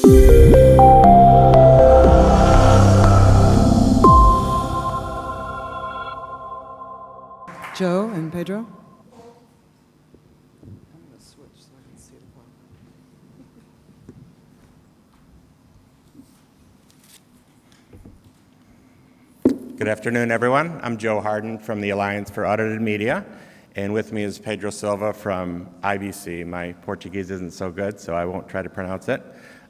Joe and Pedro. I'm going to switch so I can see the clock. Good afternoon, everyone. I'm Joe Hardin from the Alliance for Audited Media, and with me is Pedro Silva from IFABC. My Portuguese isn't so good, so I won't try to pronounce it.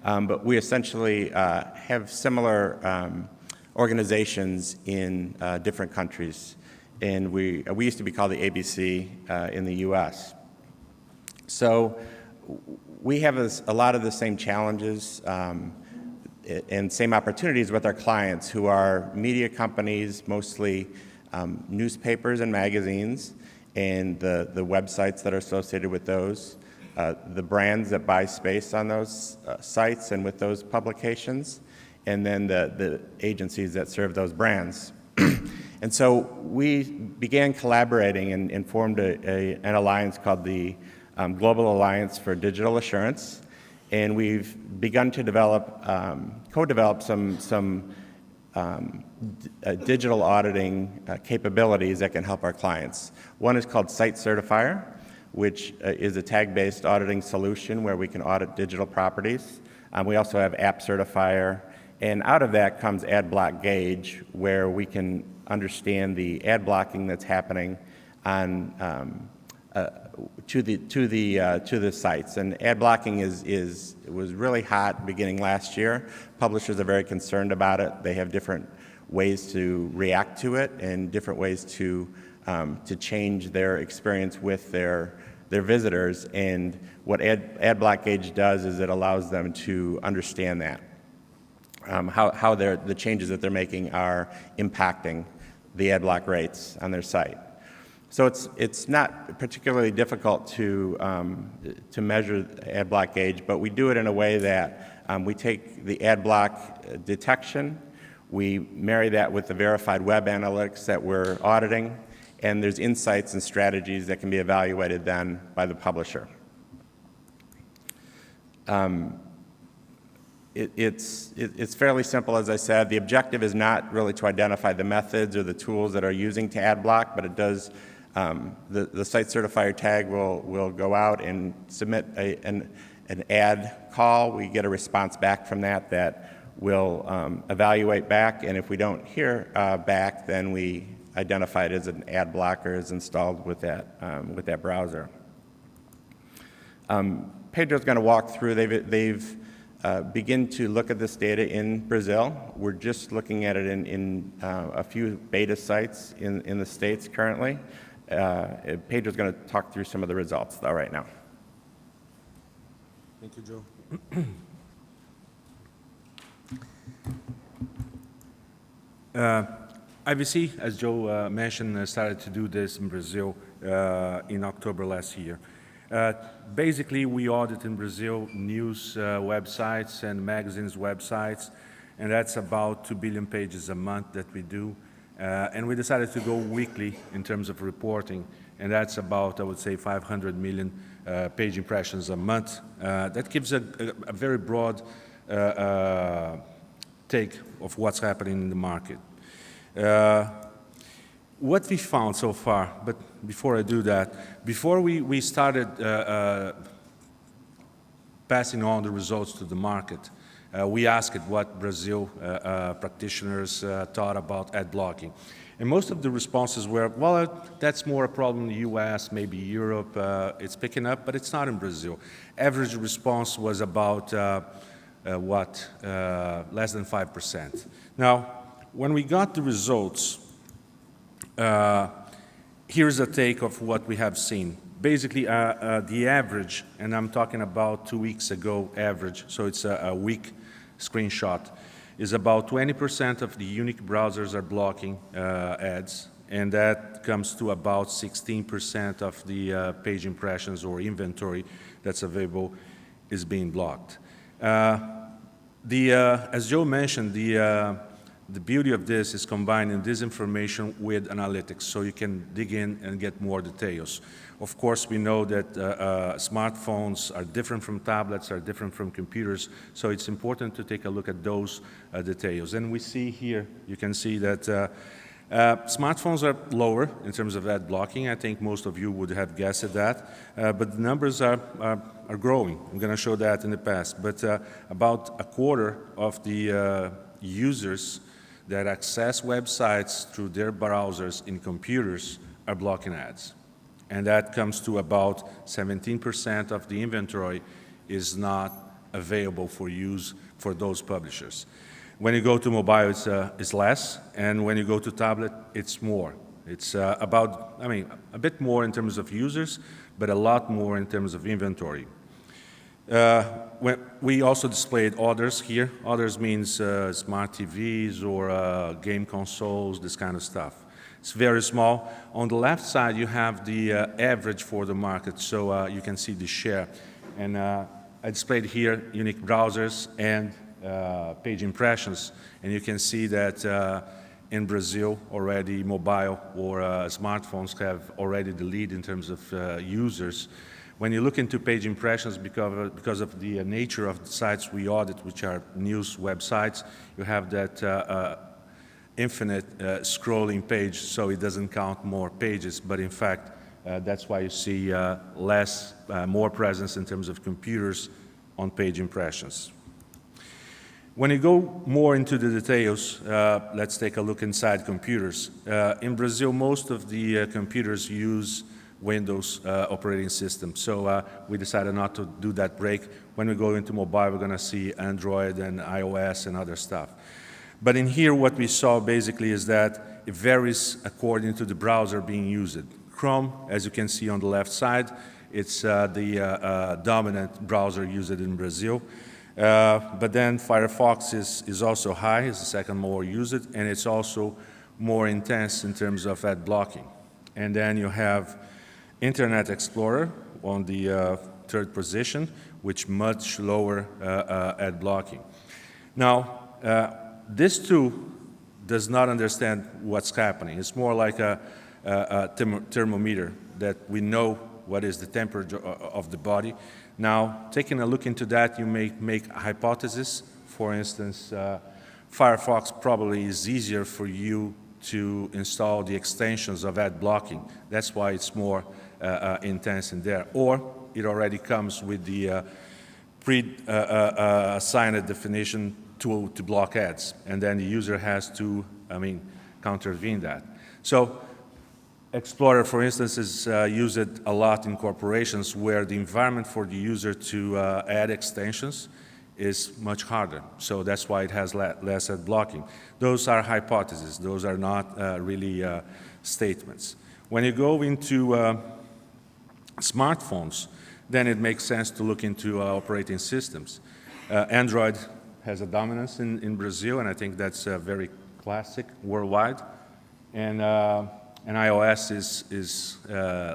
But we essentially have similar organizations in different countries. And we used to be called the ABC in the U.S. So we have a lot of the same challenges and same opportunities with our clients who are media companies, mostly newspapers and magazines, and the websites that are associated with those, the brands that buy space on those sites and with those publications, and then the agencies that serve those brands. And so we began collaborating and formed an alliance called the Global Alliance for Digital Assurance, and we've begun to develop, co-develop some digital auditing capabilities that can help our clients. One is called Site Certifier, which is a tag-based auditing solution where we can audit digital properties. We also have App Certifier, and out of that comes Ad Block Gauge, where we can understand the ad blocking that's happening on to the sites. And ad blocking was really hot beginning last year. Publishers are very concerned about it. They have different ways to react to it and different ways to change their experience with their visitors. And what Ad Block Gauge does is it allows them to understand that. How the changes that they're making are impacting the ad block rates on their site. So it's not particularly difficult to measure ad block gauge, but we do it in a way that we take the ad block detection, we marry that with the verified web analytics that we're auditing, and there's insights and strategies that can be evaluated then by the publisher. It's fairly simple, as I said. The objective is not really to identify the methods or the tools that are using to ad block, but it does, the Site Certifier tag will go out and submit an ad call. We get a response back from that will evaluate back, and if we don't hear back, then we identify it as an ad blocker is installed with that browser. Pedro's going to walk through. They've begin to look at this data in Brazil. We're just looking at it in a few beta sites in the States currently. Pedro's going to talk through some of the results though right now. Thank you, Joe. IFABC, as Joe mentioned, started to do this in Brazil in October last year. Basically, we audit in Brazil news websites and magazines websites, and that's about 2 billion pages a month that we do. And we decided to go weekly in terms of reporting, and that's about, I would say, 500 million page impressions a month. That gives a very broad take of what's happening in the market. What we found so far, but before I do that, before we started passing on the results to the market, we asked what Brazil practitioners thought about ad blocking. And most of the responses were, well, that's more a problem in the US, maybe Europe, it's picking up, but it's not in Brazil. Average response was about, less than 5%. Now, when we got the results, here's a take of what we have seen. Basically, the average, and I'm talking about 2 weeks ago average, so it's a week screenshot, is about 20% of the unique browsers are blocking ads, and that comes to about 16% of the page impressions or inventory that's available is being blocked. As Joe mentioned, The beauty of this is combining this information with analytics, so you can dig in and get more details. Of course, we know that smartphones are different from tablets, are different from computers, so it's important to take a look at those details. And we see here, you can see that smartphones are lower in terms of ad blocking. I think most of you would have guessed that, but the numbers are growing. I'm going to show that in the past. But about a quarter of the users that access websites through their browsers in computers are blocking ads. And that comes to about 17% of the inventory is not available for use for those publishers. When you go to mobile, it's less, and when you go to tablet, it's more. It's about, a bit more in terms of users, but a lot more in terms of inventory. We also displayed others here. Others means smart TVs or game consoles, this kind of stuff. It's very small. On the left side, you have the average for the market, so you can see the share. And I displayed here unique browsers and page impressions, and you can see that in Brazil already mobile or smartphones have already the lead in terms of users. When you look into page impressions, because of the nature of the sites we audit, which are news websites, you have that infinite scrolling page, so it doesn't count more pages, but in fact, that's why you see more presence in terms of computers on page impressions. When you go more into the details, let's take a look inside computers. In Brazil, most of the computers use Windows operating system. So we decided not to do that break. When we go into mobile, we're going to see Android and iOS and other stuff. But in here, what we saw basically is that it varies according to the browser being used. Chrome, as you can see on the left side, it's the dominant browser used in Brazil. But then Firefox is also high, it's the second more used, and it's also more intense in terms of ad blocking. And then you have Internet Explorer on the third position, which much lower ad blocking. Now, this too does not understand what's happening. It's more like a thermometer that we know what is the temperature of the body. Now, taking a look into that, you may make a hypothesis. For instance, Firefox probably is easier for you to install the extensions of ad blocking. That's why it's more intense in there. Or it already comes with the pre-assigned definition to block ads, and then the user has to, countervene that. So Explorer, for instance, is used a lot in corporations where the environment for the user to add extensions is much harder. So that's why it has less ad blocking. Those are hypotheses. Those are not really statements. When you go into smartphones, then it makes sense to look into operating systems. Android has a dominance in Brazil, and I think that's very classic worldwide. And iOS is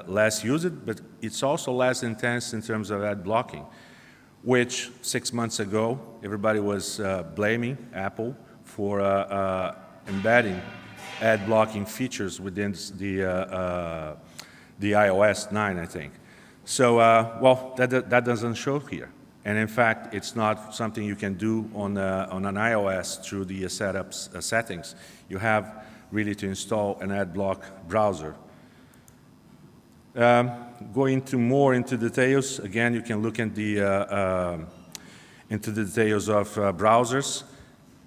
less used, but it's also less intense in terms of ad blocking, which 6 months ago, everybody was blaming Apple for embedding ad blocking features within the iOS 9, I think. So, well, that doesn't show here. And in fact, it's not something you can do on an iOS through the settings. You have really to install an ad block browser. Going more into details, again, you can look at into the details of browsers.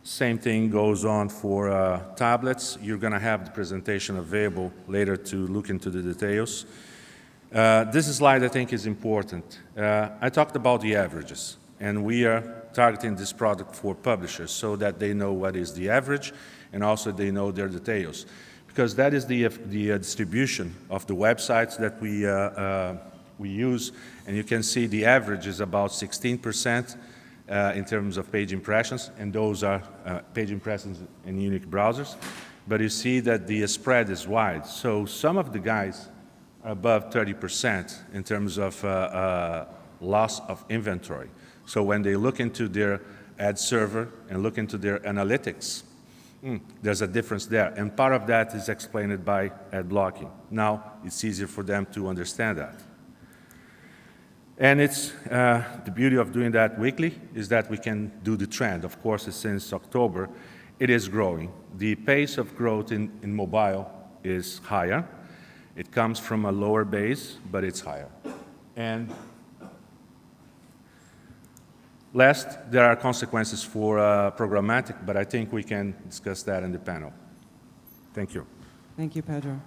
Same thing goes on for tablets. You're going to have the presentation available later to look into the details. This slide, I think, is important. I talked about the averages, and we are targeting this product for publishers so that they know what is the average, and also they know their details. Because that is the distribution of the websites that we use, and you can see the average is about 16% in terms of page impressions, and those are page impressions in unique browsers. But you see that the spread is wide. So some of the guys are above 30% in terms of loss of inventory. So when they look into their ad server and look into their analytics, There's a difference there, and part of that is explained by ad blocking. Now it's easier for them to understand that. And it's the beauty of doing that weekly is that we can do the trend. Of course, since October, it is growing. The pace of growth in mobile is higher. It comes from a lower base, but it's higher. And last, there are consequences for programmatic, but I think we can discuss that in the panel. Thank you. Thank you, Pedro.